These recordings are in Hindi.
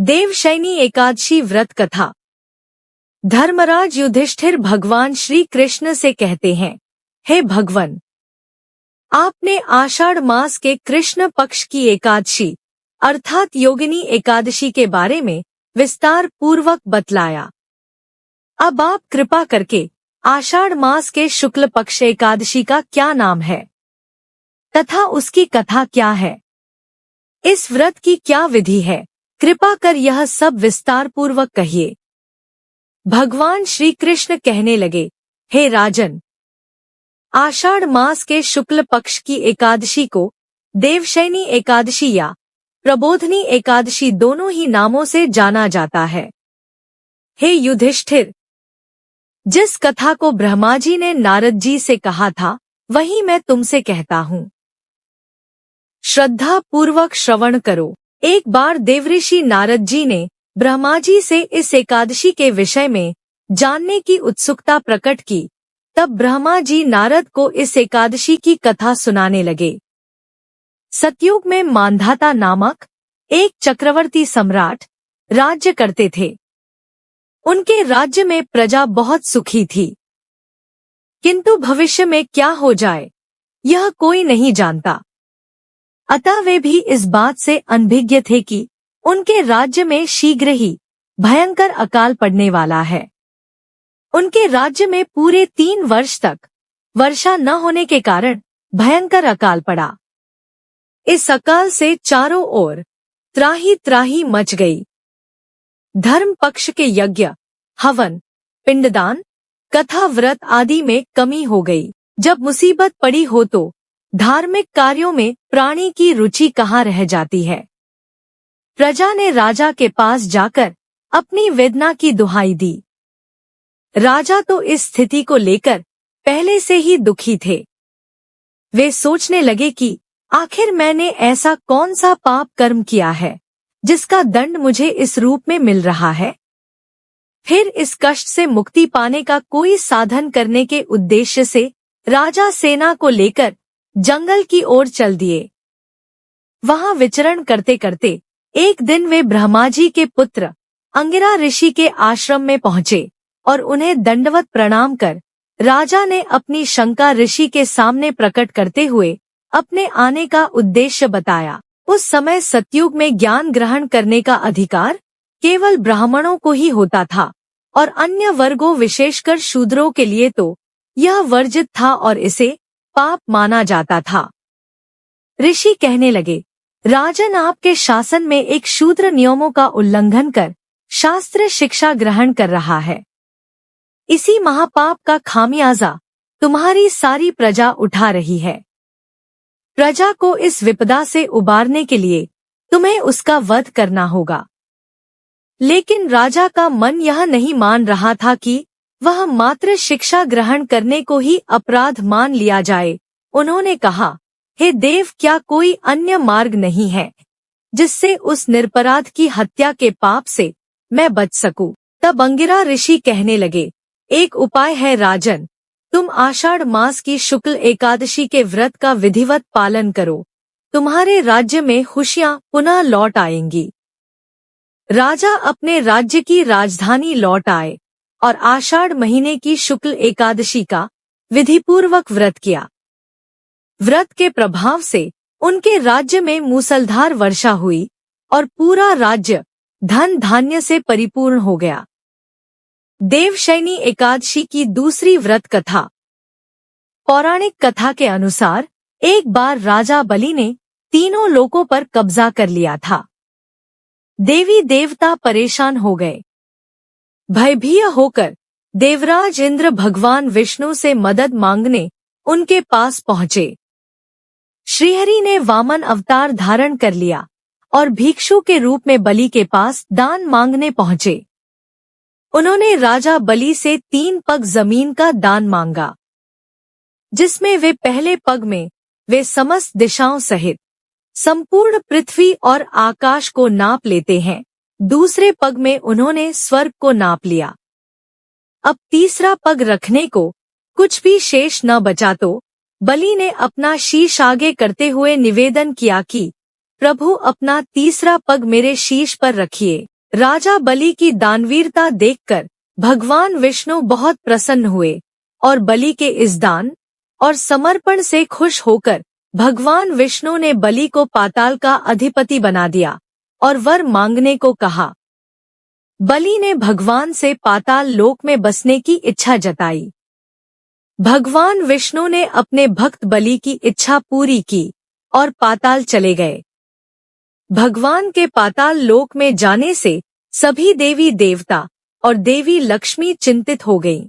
देवशयनी एकादशी व्रत कथा। धर्मराज युधिष्ठिर भगवान श्री कृष्ण से कहते हैं, हे भगवन, आपने आषाढ़ मास के कृष्ण पक्ष की एकादशी अर्थात योगिनी एकादशी के बारे में विस्तार पूर्वक बतलाया। अब आप कृपा करके आषाढ़ मास के शुक्ल पक्ष एकादशी का क्या नाम है तथा उसकी कथा क्या है, इस व्रत की क्या विधि है, कृपा कर यह सब विस्तार पूर्वक कहिए। भगवान श्री कृष्ण कहने लगे, हे राजन, आषाढ़ मास के शुक्ल पक्ष की एकादशी को देवशयनी एकादशी या प्रबोधनी एकादशी दोनों ही नामों से जाना जाता है। हे युधिष्ठिर, जिस कथा को ब्रह्मा जी ने नारद जी से कहा था वही मैं तुमसे कहता हूँ। श्रद्धा पूर्वक श्रवण करो। एक बार देवऋषि नारद जी ने ब्रह्मा जी से इस एकादशी के विषय में जानने की उत्सुकता प्रकट की। तब ब्रह्मा जी नारद को इस एकादशी की कथा सुनाने लगे। सतयुग में मांधाता नामक एक चक्रवर्ती सम्राट राज्य करते थे। उनके राज्य में प्रजा बहुत सुखी थी, किंतु भविष्य में क्या हो जाए यह कोई नहीं जानता। अतः वे भी इस बात से अनभिज्ञ थे कि उनके राज्य में शीघ्र ही भयंकर अकाल पड़ने वाला है। उनके राज्य में पूरे 3 वर्ष तक वर्षा न होने के कारण भयंकर अकाल पड़ा। इस अकाल से चारों ओर त्राही त्राही मच गई। धर्म पक्ष के यज्ञ, हवन, पिंडदान, कथा, व्रत आदि में कमी हो गई। जब मुसीबत पड़ी हो तो धार्मिक कार्यों में प्राणी की रुचि कहाँ रह जाती है। प्रजा ने राजा के पास जाकर अपनी वेदना की दुहाई दी। राजा तो इस स्थिति को लेकर पहले से ही दुखी थे। वे सोचने लगे कि आखिर मैंने ऐसा कौन सा पाप कर्म किया है जिसका दंड मुझे इस रूप में मिल रहा है। फिर इस कष्ट से मुक्ति पाने का कोई साधन करने के उद्देश्य से राजा सेना को लेकर जंगल की ओर चल दिए। वहां विचरण करते करते एक दिन वे ब्रह्मा जी के पुत्र अंगिरा ऋषि के आश्रम में पहुंचे और उन्हें दंडवत प्रणाम कर राजा ने अपनी शंका ऋषि के सामने प्रकट करते हुए अपने आने का उद्देश्य बताया। उस समय सतयुग में ज्ञान ग्रहण करने का अधिकार केवल ब्राह्मणों को ही होता था और अन्य वर्गों विशेषकर शूद्रों के लिए तो यह वर्जित था और इसे पाप माना जाता था। ऋषि कहने लगे, राजन, आपके शासन में एक शूद्र नियमों का उल्लंघन कर शास्त्र शिक्षा ग्रहण कर रहा है। इसी महापाप का खामियाजा तुम्हारी सारी प्रजा उठा रही है। प्रजा को इस विपदा से उबारने के लिए तुम्हें उसका वध करना होगा। लेकिन राजा का मन यह नहीं मान रहा था कि वह मात्र शिक्षा ग्रहण करने को ही अपराध मान लिया जाए। उन्होंने कहा, हे देव, क्या कोई अन्य मार्ग नहीं है जिससे उस निरपराध की हत्या के पाप से मैं बच सकूं। तब अंगिरा ऋषि कहने लगे, एक उपाय है राजन, तुम आषाढ़ मास की शुक्ल एकादशी के व्रत का विधिवत पालन करो, तुम्हारे राज्य में खुशियां पुनः लौट आएंगी। राजा अपने राज्य की राजधानी लौट आए और आषाढ़ महीने की शुक्ल एकादशी का विधिपूर्वक व्रत किया। व्रत के प्रभाव से उनके राज्य में मूसलधार वर्षा हुई और पूरा राज्य धन धान्य से परिपूर्ण हो गया। देवशयनी एकादशी की दूसरी व्रत कथा। पौराणिक कथा के अनुसार एक बार राजा बलि ने तीनों लोकों पर कब्जा कर लिया था। देवी देवता परेशान हो गए। भयभीत होकर देवराज इंद्र भगवान विष्णु से मदद मांगने उनके पास पहुंचे। श्रीहरि ने वामन अवतार धारण कर लिया और भिक्षु के रूप में बलि के पास दान मांगने पहुंचे। उन्होंने राजा बलि से 3 पग जमीन का दान मांगा, जिसमें वे पहले पग में वे समस्त दिशाओं सहित संपूर्ण पृथ्वी और आकाश को नाप लेते हैं। दूसरे पग में उन्होंने स्वर्ग को नाप लिया। अब तीसरा पग रखने को कुछ भी शेष न बचा तो बलि ने अपना शीश आगे करते हुए निवेदन किया कि प्रभु, अपना तीसरा पग मेरे शीश पर रखिए। राजा बलि की दानवीरता देखकर भगवान विष्णु बहुत प्रसन्न हुए और बलि के इस दान और समर्पण से खुश होकर भगवान विष्णु ने बलि को पाताल का अधिपति बना दिया और वर मांगने को कहा। बलि ने भगवान से पाताल लोक में बसने की इच्छा जताई। भगवान विष्णु ने अपने भक्त बलि की इच्छा पूरी की और पाताल चले गए। भगवान के पाताल लोक में जाने से सभी देवी देवता और देवी लक्ष्मी चिंतित हो गईं।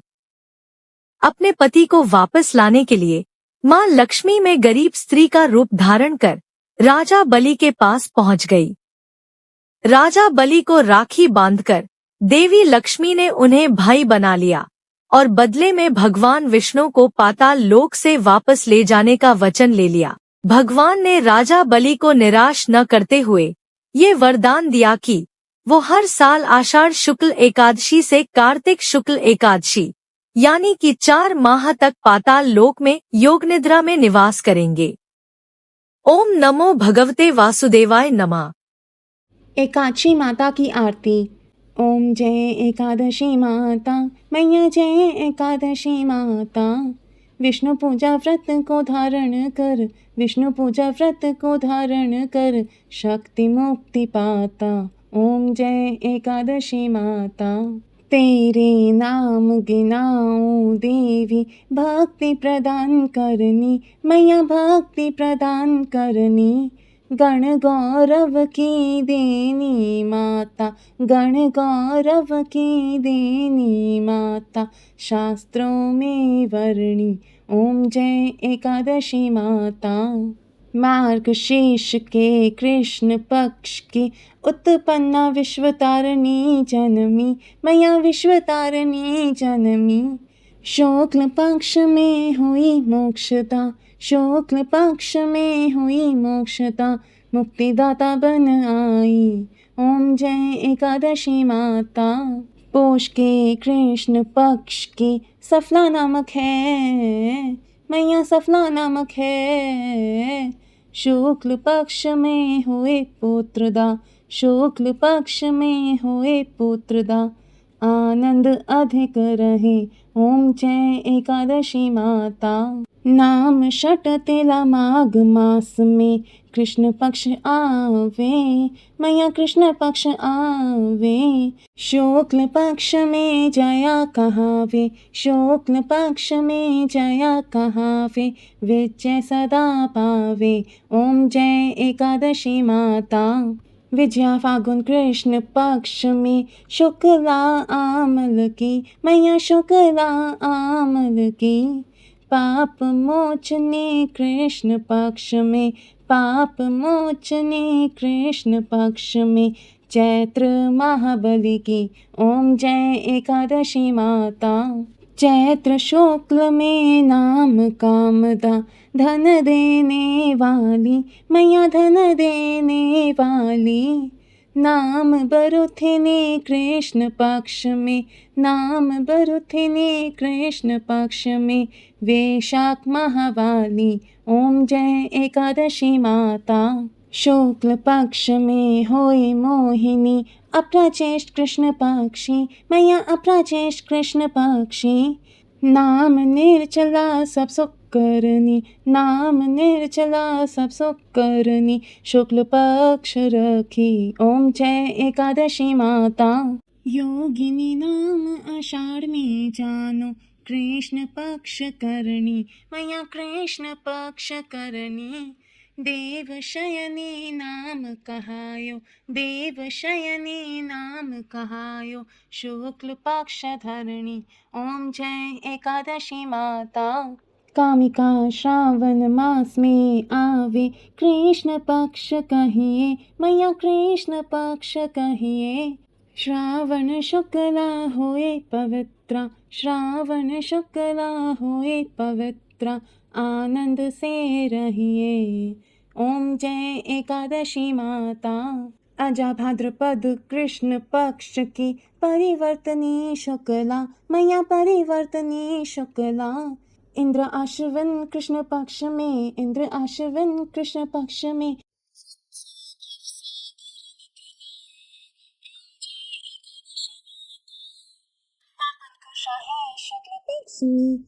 अपने पति को वापस लाने के लिए मां लक्ष्मी में गरीब स्त्री का रूप धारण कर राजा बलि के पास पहुंच गई। राजा बलि को राखी बांधकर देवी लक्ष्मी ने उन्हें भाई बना लिया और बदले में भगवान विष्णु को पाताल लोक से वापस ले जाने का वचन ले लिया। भगवान ने राजा बलि को निराश न करते हुए ये वरदान दिया कि वो हर साल आषाढ़ शुक्ल एकादशी से कार्तिक शुक्ल एकादशी यानी कि 4 माह तक पाताल लोक में योग निद्रा में निवास करेंगे। ओम नमो भगवते वासुदेवाय नमः। एकादशी माता की आरती। ओम जय एकादशी माता, मैया जय एकादशी माता। विष्णु पूजा व्रत को धारण कर, विष्णु पूजा व्रत को धारण कर, शक्ति मुक्ति पाता। ओम जय एकादशी माता। तेरे नाम गिनाऊं देवी, भक्ति प्रदान करनी, मैया भक्ति प्रदान करनी। गण गौरव की देनी माता, गण गौरव की देनी माता, शास्त्रों में वर्णी। ओम जय एकादशी माता। मार्गशीर्ष के कृष्ण पक्ष की उत्पन्ना विश्वतारिणी जनमी, मैया विश्वतारिणी जनमी। शुक्ल पक्ष में हुई मोक्षता, शुक्ल पक्ष में हुई मोक्षता, मुक्तिदाता बन आई। ओम जय एकादशी माता। पोष के कृष्ण पक्ष की सफला नामक है, मैया सफला नामक है। शुक्ल पक्ष में हुए पुत्रदा, शुक्ल पक्ष में हुए पुत्रदा, आनंद अधिक रहे। ओम जय एकादशी माता। नाम षट तेला माघ मास में कृष्ण पक्ष आवे, मैया कृष्ण पक्ष आवे। शुक्ल पक्ष में जया कहावे, शुक्ल पक्ष में जया कहावे, विजय सदा पावे। ओम जय एकादशी माता। विजया फागुन कृष्ण पक्ष में शुक्ला आमल की, मैया शुक्ला आमल की। पाप मोचने कृष्ण पक्ष में, पाप मोचने कृष्ण पक्ष में, चैत्र महाबली की। ओम जय एकादशी माता। चैत्र शुक्ल में नाम कामदा, धन देने वाली, मैया धन देने वाली। नाम बरुथिनी कृष्ण पक्ष में, नाम बरुथिनी कृष्ण पक्ष में, वैशाख महावाली। ओम जय एकादशी माता। शुक्ल पक्ष में होई मोहिनी, अप्राचेष्ट कृष्ण पक्षी, मैया अप्राचेष्ट कृष्ण पक्षी। नाम निर्जला सब सुख करनी, नाम निर्जला सब सुख करनी, शुक्ल पक्ष रखी। ओम जय एकादशी माता। योगिनी नाम आषाढ़ में जानो, कृष्ण पक्ष करनी, मैया कृष्ण पक्ष करनी। देव शयनी नाम कहायो, देव शयनी नाम कहायो, शुक्ल पक्ष धरणी। ओम जय एकादशी माता। कामिका श्रावण मास में आवे, कृष्ण पक्ष कहिए, मैया कृष्ण पक्ष कहिए। श्रावण शुक्ला होए पवित्रा, श्रावण शुक्ला होए पवित्रा, आनंद से रहिए। ओम जय एकादशी माता। अजा भाद्रपद कृष्ण पक्ष की परिवर्तनी शुक्ला, मैया परिवर्तनी शुक्ला। इंद्र आश्विन कृष्ण पक्ष में, इंद्र आश्विन कृष्ण पक्ष में। सुनी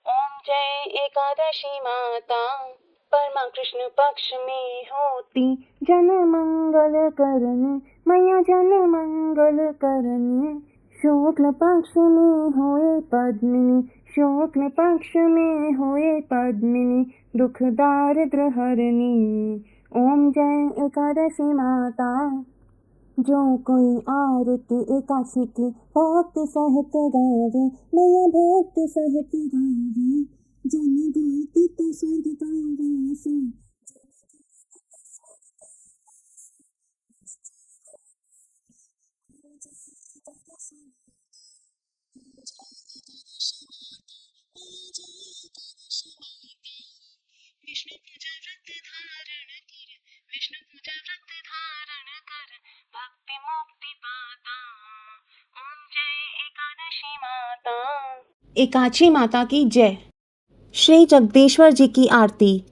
ओम जय एकादशी माता परमा कृष्ण पक्ष में होती जन मंगल करने मैया जन मंगल करने शुक्ल पक्ष में होए पद्मिनी शुक्ल पक्ष में होए पद्मिनी दुख दारिद्र हरनी ओम जय एकादशी माता जो कोई आरती एकादशी की भक्ति सहित गावे मैया भक्ति सहित गावे जन गाती तो स्वर्ग पावासा विष्णु पूजा व्रत धारण कर विष्णु पूजा व्रत धारण कर भक्ति मुक्ति पाता ओम जय एकादशी माता एकादशी माता की जय। श्री जगदीश्वर जी की आरती।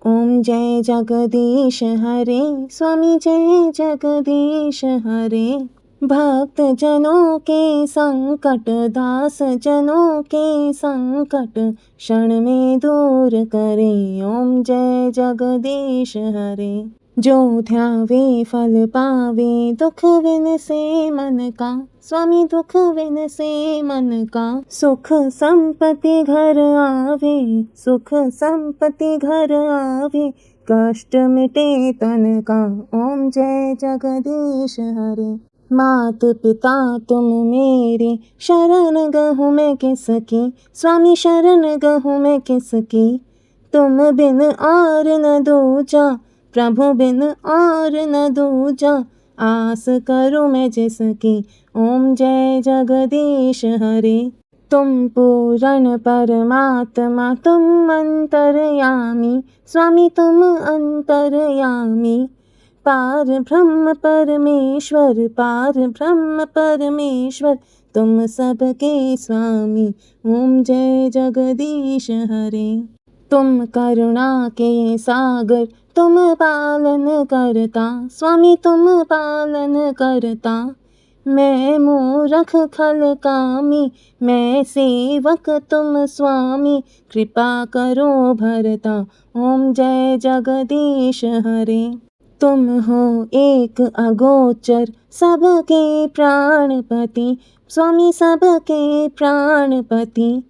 ओम जय जगदीश हरे स्वामी जय जगदीश हरे भक्त जनों के संकट दास जनों के संकट क्षण में दूर करे ओम जय जगदीश हरे जो ध्यावे फल पावे दुख विन से मन का स्वामी दुख विन से मन का सुख संपत्ति घर आवे सुख संपत्ति घर आवे कष्ट मिटे तन का ओम जय जगदीश हरे मात पिता तुम मेरे शरण गहूँ मैं किसकी स्वामी शरण गहूँ मैं किसकी तुम बिन और न दूजा प्रभु बिन और न दूजा आस करूँ मैं जिसकी ओम जय जगदीश हरे तुम पूर्ण परमात्मा तुम अंतर्यामी स्वामी तुम अंतर्यामी पार ब्रह्म परमेश्वर तुम सबके स्वामी ओम जय जगदीश हरे तुम करुणा के सागर तुम पालन करता स्वामी तुम पालन करता मैं मूरख खल कामी मैं सेवक तुम स्वामी कृपा करो भरता ओम जय जगदीश हरे तुम हो एक अगोचर सबके प्राणपति स्वामी सबके प्राणपति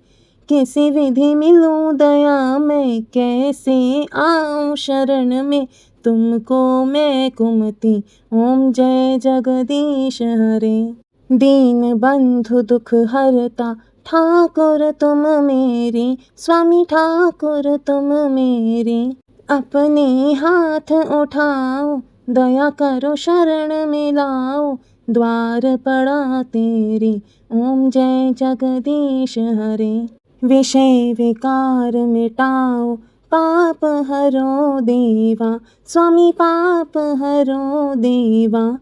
किसी विधि मिलूं दया में कैसे आऊं शरण में तुमको मैं कुमति ओम जय जगदीश हरे दीन बंधु दुख हरता ठाकुर तुम मेरे स्वामी ठाकुर तुम मेरे अपने हाथ उठाओ दया करो शरण में लाओ द्वार पड़ा तेरे ओम जय जगदीश हरे विषय विकार मिटाओ पाप हरो देवा स्वामी पाप हरो देवा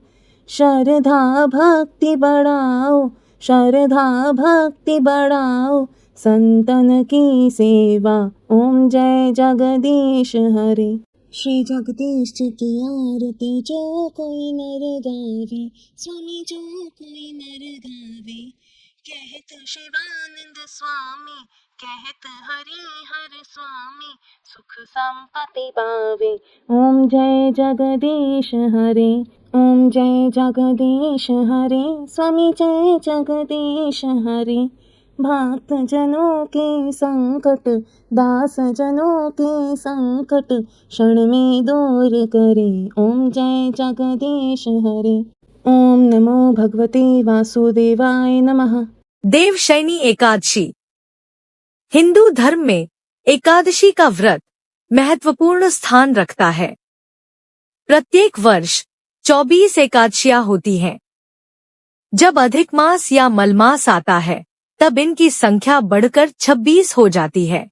श्रद्धा भक्ति बढ़ाओ संतन की सेवा ओम जय जगदीश हरे श्री जगदीश जी की आरती जो कोई नर गावे स्वामी जो कोई नर गावे कहत शिवानंद स्वामी कहत हरि हर स्वामी सुख संपत्ति पावे ओम जय जगदीश हरे ओम जय जगदीश हरे स्वामी जय जगदीश हरे भक्त जनों के संकट दास जनों के संकट क्षण में दूर करे ओम जय जगदीश हरे ओम नमो भगवते वासुदेवाय नमः। देवशयनी एकादशी। हिंदू धर्म में एकादशी का व्रत महत्वपूर्ण स्थान रखता है। प्रत्येक वर्ष 24 एकादशियां होती हैं। जब अधिक मास या मलमास आता है तब इनकी संख्या बढ़कर 26 हो जाती है।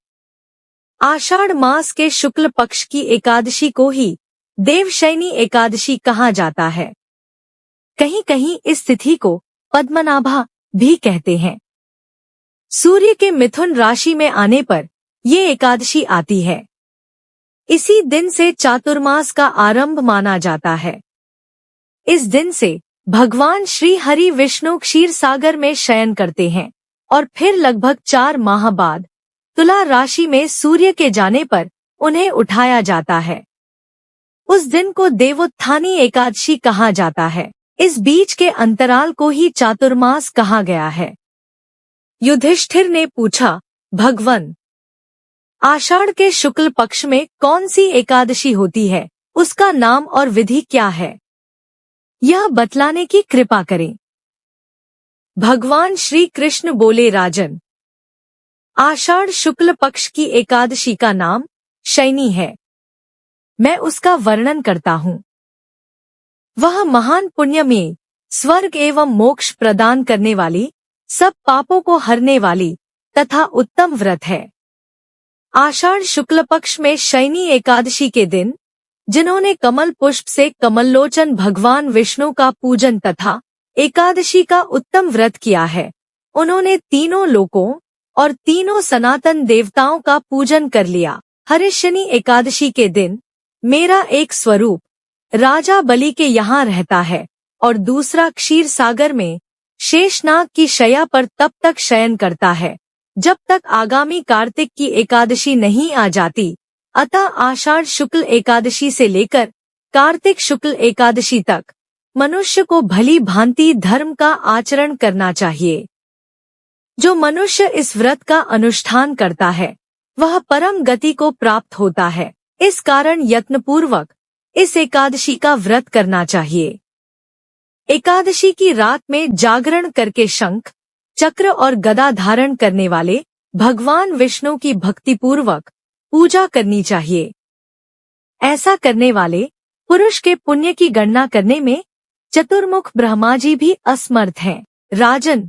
आषाढ़ मास के शुक्ल पक्ष की एकादशी को ही देवशयनी एकादशी कहा जाता है। कहीं कहीं इस तिथि को पद्मनाभा भी कहते हैं। सूर्य के मिथुन राशि में आने पर ये एकादशी आती है। इसी दिन से चातुर्मास का आरंभ माना जाता है। इस दिन से भगवान श्री हरि विष्णु क्षीर सागर में शयन करते हैं और फिर लगभग 4 माह बाद तुला राशि में सूर्य के जाने पर उन्हें उठाया जाता है। उस दिन को देवोत्थानी एकादशी कहा जाता है। इस बीच के अंतराल को ही चातुर्मास कहा गया है। युधिष्ठिर ने पूछा, भगवन, आषाढ़ के शुक्ल पक्ष में कौन सी एकादशी होती है, उसका नाम और विधि क्या है, यह बतलाने की कृपा करें। भगवान श्री कृष्ण बोले, राजन, आषाढ़ शुक्ल पक्ष की एकादशी का नाम शयनी है। मैं उसका वर्णन करता हूँ। वह महान पुण्यमयी, स्वर्ग एवं मोक्ष प्रदान करने वाली, सब पापों को हरने वाली तथा उत्तम व्रत है। आषाढ़ शुक्ल पक्ष में शयनी एकादशी के दिन जिन्होंने कमल पुष्प से कमललोचन भगवान विष्णु का पूजन तथा एकादशी का उत्तम व्रत किया है, उन्होंने तीनों लोकों और तीनों सनातन देवताओं का पूजन कर लिया। हरिशनी एकादशी के दिन मेरा एक स्वरूप राजा बलि के यहाँ रहता है और दूसरा क्षीर सागर में शेषनाग की शैया पर तब तक शयन करता है जब तक आगामी कार्तिक की एकादशी नहीं आ जाती। अतः आषाढ़ शुक्ल एकादशी से लेकर कार्तिक शुक्ल एकादशी तक मनुष्य को भली भांति धर्म का आचरण करना चाहिए। जो मनुष्य इस व्रत का अनुष्ठान करता है वह परम गति को प्राप्त होता है। इस कारण यत्नपूर्वक इस एकादशी का व्रत करना चाहिए। एकादशी की रात में जागरण करके शंख, चक्र और गदा धारण करने वाले भगवान विष्णु की भक्तिपूर्वक पूजा करनी चाहिए। ऐसा करने वाले पुरुष के पुण्य की गणना करने में चतुर्मुख ब्रह्मा जी भी असमर्थ हैं। राजन,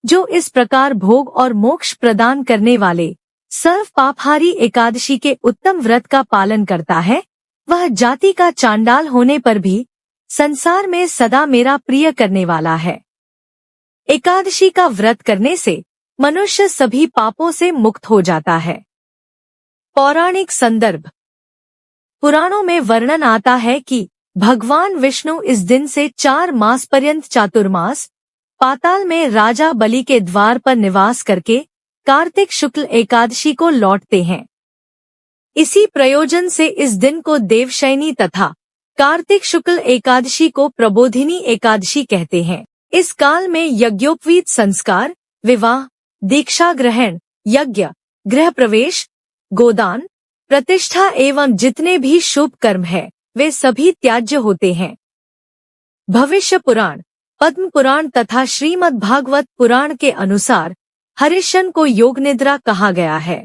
जो इस प्रकार भोग और मोक्ष प्रदान करने वाले सर्व पापहारी एकादशी के उत्तम व्रत का पालन करता है, वह जाति का चांडाल होने पर भी संसार में सदा मेरा प्रिय करने वाला है। एकादशी का व्रत करने से मनुष्य सभी पापों से मुक्त हो जाता है। पौराणिक संदर्भ। पुराणों में वर्णन आता है कि भगवान विष्णु इस दिन से 4 मास पर्यंत चातुर्मास पाताल में राजा बलि के द्वार पर निवास करके कार्तिक शुक्ल एकादशी को लौटते हैं। इसी प्रयोजन से इस दिन को देवशयनी तथा कार्तिक शुक्ल एकादशी को प्रबोधिनी एकादशी कहते हैं। इस काल में यज्ञोपवीत संस्कार, विवाह, दीक्षा ग्रहण, यज्ञ, गृह प्रवेश, गोदान, प्रतिष्ठा एवं जितने भी शुभ कर्म है वे सभी त्याज्य होते हैं। भविष्य पुराण, पद्म पुराण तथा श्रीमद् भागवत पुराण के अनुसार हरिशन को योग निद्रा कहा गया है।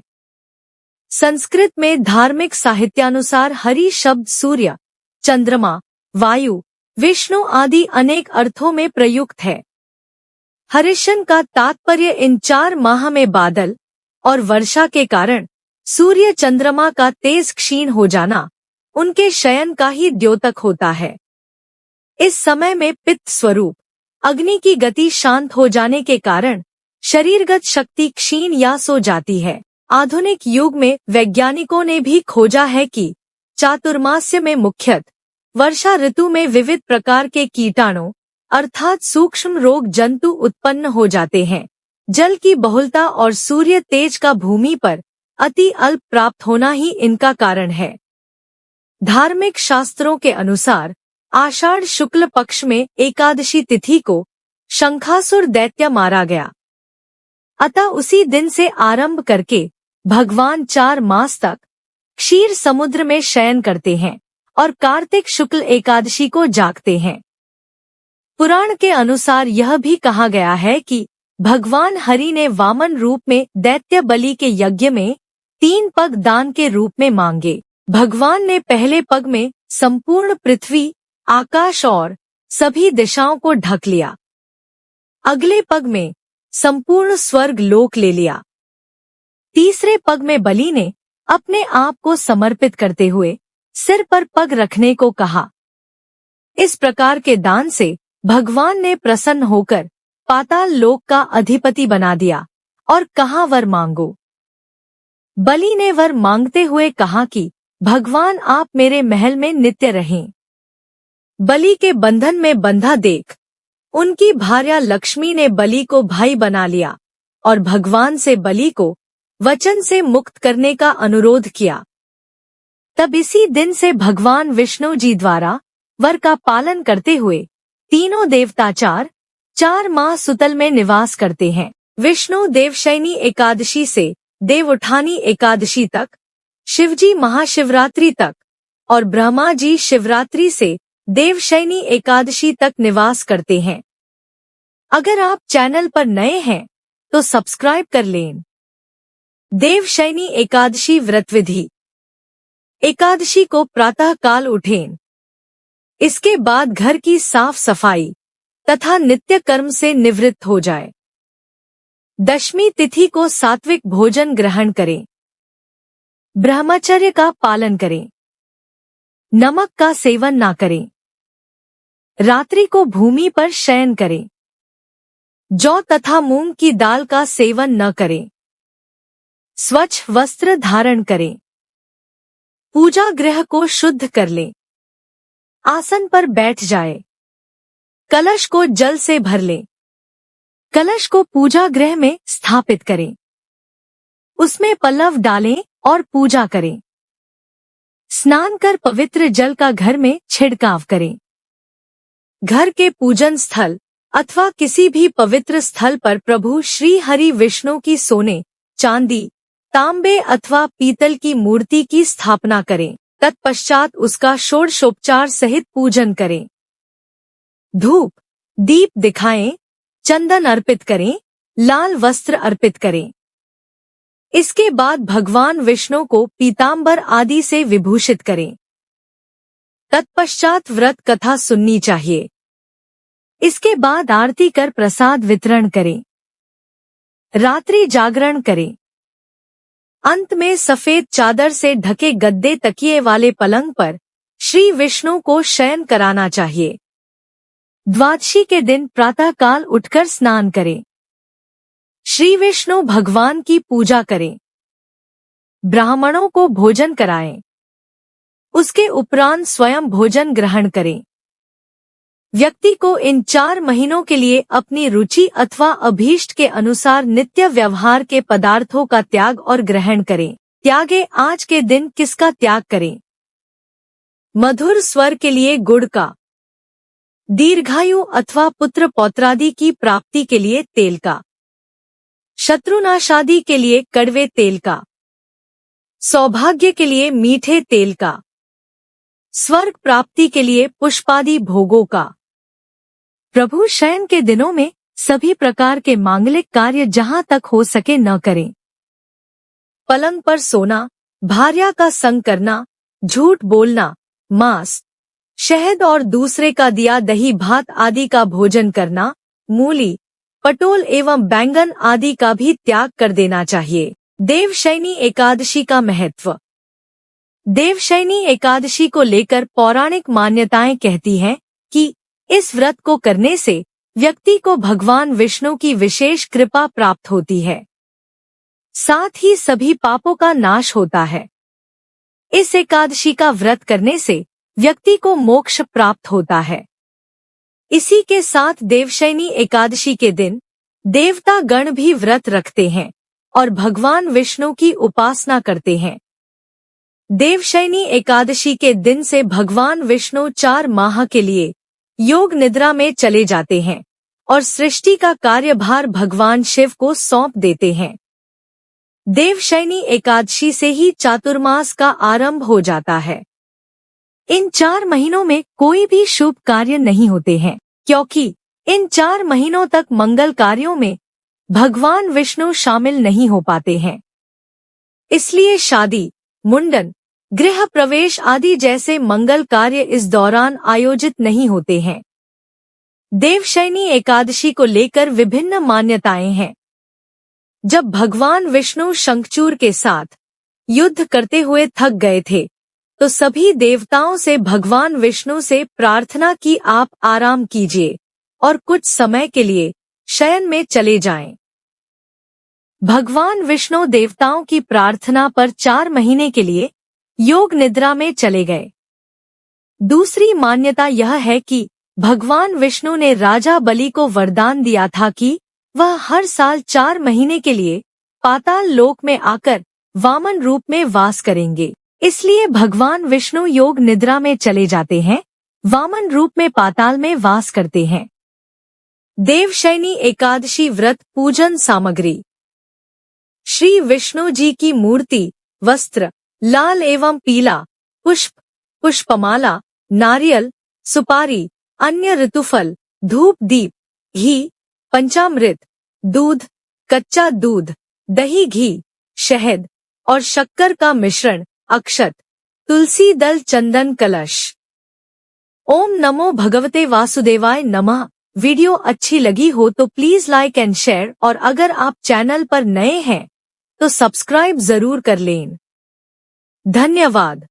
संस्कृत में धार्मिक साहित्यानुसार हरि शब्द सूर्य, चंद्रमा, वायु, विष्णु आदि अनेक अर्थों में प्रयुक्त है। हरिशन का तात्पर्य इन 4 माह में बादल और वर्षा के कारण सूर्य चंद्रमा का तेज क्षीण हो जाना उनके शयन का ही द्योतक होता है। इस समय में पित्त स्वरूप अग्नि की गति शांत हो जाने के कारण शरीरगत शक्ति क्षीण या सो जाती है। आधुनिक युग में वैज्ञानिकों ने भी खोजा है कि चातुर्मास्य में मुख्यतः वर्षा ऋतु में विविध प्रकार के कीटाणु अर्थात सूक्ष्म रोग जंतु उत्पन्न हो जाते हैं। जल की बहुलता और सूर्य तेज का भूमि पर अति अल्प प्राप्त होना ही इनका कारण है। धार्मिक शास्त्रों के अनुसार आषाढ़ शुक्ल पक्ष में एकादशी तिथि को शंखासुर दैत्य मारा गया। अतः उसी दिन से आरंभ करके भगवान 4 मास तक क्षीर समुद्र में शयन करते हैं और कार्तिक शुक्ल एकादशी को जागते हैं। पुराण के अनुसार यह भी कहा गया है कि भगवान हरि ने वामन रूप में दैत्य बलि के यज्ञ में 3 पग दान के रूप में मांगे। भगवान ने पहले पग में संपूर्ण पृथ्वी, आकाश और सभी दिशाओं को ढक लिया। अगले पग में संपूर्ण स्वर्ग लोक ले लिया। तीसरे पग में बलि ने अपने आप को समर्पित करते हुए सिर पर पग रखने को कहा। इस प्रकार के दान से भगवान ने प्रसन्न होकर पाताल लोक का अधिपति बना दिया और कहा, वर मांगो। बलि ने वर मांगते हुए कहा कि भगवान आप मेरे महल में नित्य रहें। बलि के बंधन में बंधा देख उनकी भार्या लक्ष्मी ने बलि को भाई बना लिया और भगवान से बलि को वचन से मुक्त करने का अनुरोध किया। तब इसी दिन से भगवान विष्णु जी द्वारा वर का पालन करते हुए तीनों देवता 4 माह सुतल में निवास करते हैं। विष्णु देवशयनी एकादशी से देवउठानी एकादशी तक, शिवजी महाशिवरात्रि तक और ब्रह्मा जी शिवरात्रि से देवशयनी एकादशी तक निवास करते हैं। अगर आप चैनल पर नए हैं तो सब्सक्राइब कर लें। देवशयनी एकादशी व्रत विधि। एकादशी को प्रातः काल उठें। इसके बाद घर की साफ सफाई तथा नित्य कर्म से निवृत्त हो जाए। दशमी तिथि को सात्विक भोजन ग्रहण करें। ब्रह्मचर्य का पालन करें। नमक का सेवन ना करें। रात्रि को भूमि पर शयन करें। जौ तथा मूंग की दाल का सेवन न करें। स्वच्छ वस्त्र धारण करें। पूजा गृह को शुद्ध कर लें। आसन पर बैठ जाए। कलश को जल से भर लें। कलश को पूजा गृह में स्थापित करें। उसमें पल्लव डालें और पूजा करें। स्नान कर पवित्र जल का घर में छिड़काव करें। घर के पूजन स्थल अथवा किसी भी पवित्र स्थल पर प्रभु श्री हरि विष्णु की सोने, चांदी, तांबे अथवा पीतल की मूर्ति की स्थापना करें। तत्पश्चात उसका षोडशोपचार सहित पूजन करें। धूप दीप दिखाएं, चंदन अर्पित करें, लाल वस्त्र अर्पित करें। इसके बाद भगवान विष्णु को पीतांबर आदि से विभूषित करें। तत्पश्चात व्रत कथा सुननी चाहिए। इसके बाद आरती कर प्रसाद वितरण करें। रात्रि जागरण करें। अंत में सफेद चादर से ढके गद्दे तकिए वाले पलंग पर श्री विष्णु को शयन कराना चाहिए। द्वादशी के दिन प्रातः काल उठकर स्नान करें। श्री विष्णु भगवान की पूजा करें। ब्राह्मणों को भोजन कराएं। उसके उपरांत स्वयं भोजन ग्रहण करें। व्यक्ति को इन 4 महीनों के लिए अपनी रुचि अथवा अभीष्ट के अनुसार नित्य व्यवहार के पदार्थों का त्याग और ग्रहण करें। त्यागे आज के दिन किसका त्याग करें? मधुर स्वर के लिए गुड़ का। दीर्घायु अथवा पुत्र पौत्रादि की प्राप्ति के लिए तेल का। शत्रुनाशादि के लिए कड़वे तेल का। सौभाग्य के लिए मीठे तेल का। स्वर्ग प्राप्ति के लिए पुष्पादि भोगों का। प्रभु शयन के दिनों में सभी प्रकार के मांगलिक कार्य जहां तक हो सके न करें। पलंग पर सोना, भार्या का संग करना, झूठ बोलना, मांस, शहद और दूसरे का दिया दही भात आदि का भोजन करना, मूली, पटोल एवं बैंगन आदि का भी त्याग कर देना चाहिए। देवशयनी एकादशी का महत्व। देवशयनी एकादशी को लेकर पौराणिक मान्यताएं कहती हैं कि इस व्रत को करने से व्यक्ति को भगवान विष्णु की विशेष कृपा प्राप्त होती है। साथ ही सभी पापों का नाश होता है। इस एकादशी का व्रत करने से व्यक्ति को मोक्ष प्राप्त होता है। इसी के साथ देवशयनी एकादशी के दिन देवता गण भी व्रत रखते हैं और भगवान विष्णु की उपासना करते हैं। देवशयनी एकादशी के दिन से भगवान विष्णु 4 माह के लिए योग निद्रा में चले जाते हैं और सृष्टि का कार्यभार भगवान शिव को सौंप देते हैं। देवशयनी एकादशी से ही चातुर्मास का आरंभ हो जाता है। इन 4 महीनों में कोई भी शुभ कार्य नहीं होते हैं, क्योंकि इन 4 महीनों तक मंगल कार्यों में भगवान विष्णु शामिल नहीं हो पाते हैं। इसलिए शादी, मुंडन, गृह प्रवेश आदि जैसे मंगल कार्य इस दौरान आयोजित नहीं होते हैं। देवशयनी एकादशी को लेकर विभिन्न मान्यताएं हैं। जब भगवान विष्णु शंखचूड़ के साथ युद्ध करते हुए थक गए थे, तो सभी देवताओं से भगवान विष्णु से प्रार्थना की आप आराम कीजिए और कुछ समय के लिए शयन में चले जाएं। भगवान विष्णु देवताओं की प्रार्थना पर 4 महीने के लिए योग निद्रा में चले गए। दूसरी मान्यता यह है कि भगवान विष्णु ने राजा बलि को वरदान दिया था कि वह हर साल 4 महीने के लिए पाताल लोक में आकर वामन रूप में वास करेंगे। इसलिए भगवान विष्णु योग निद्रा में चले जाते हैं, वामन रूप में पाताल में वास करते हैं। देवशयनी एकादशी व्रत पूजन सामग्री। श्री विष्णु जी की मूर्ति, वस्त्र लाल एवं पीला, पुष्प, पुष्पमाला, नारियल, सुपारी, अन्य ऋतुफल, धूप दीप, घी, पंचामृत, दूध, कच्चा दूध, दही, घी, शहद और शक्कर का मिश्रण, अक्षत, तुलसी दल, चंदन, कलश। ओम नमो भगवते वासुदेवाय नमः। वीडियो अच्छी लगी हो तो प्लीज लाइक एंड शेयर, और अगर आप चैनल पर नए हैं तो सब्सक्राइब जरूर कर लें। धन्यवाद।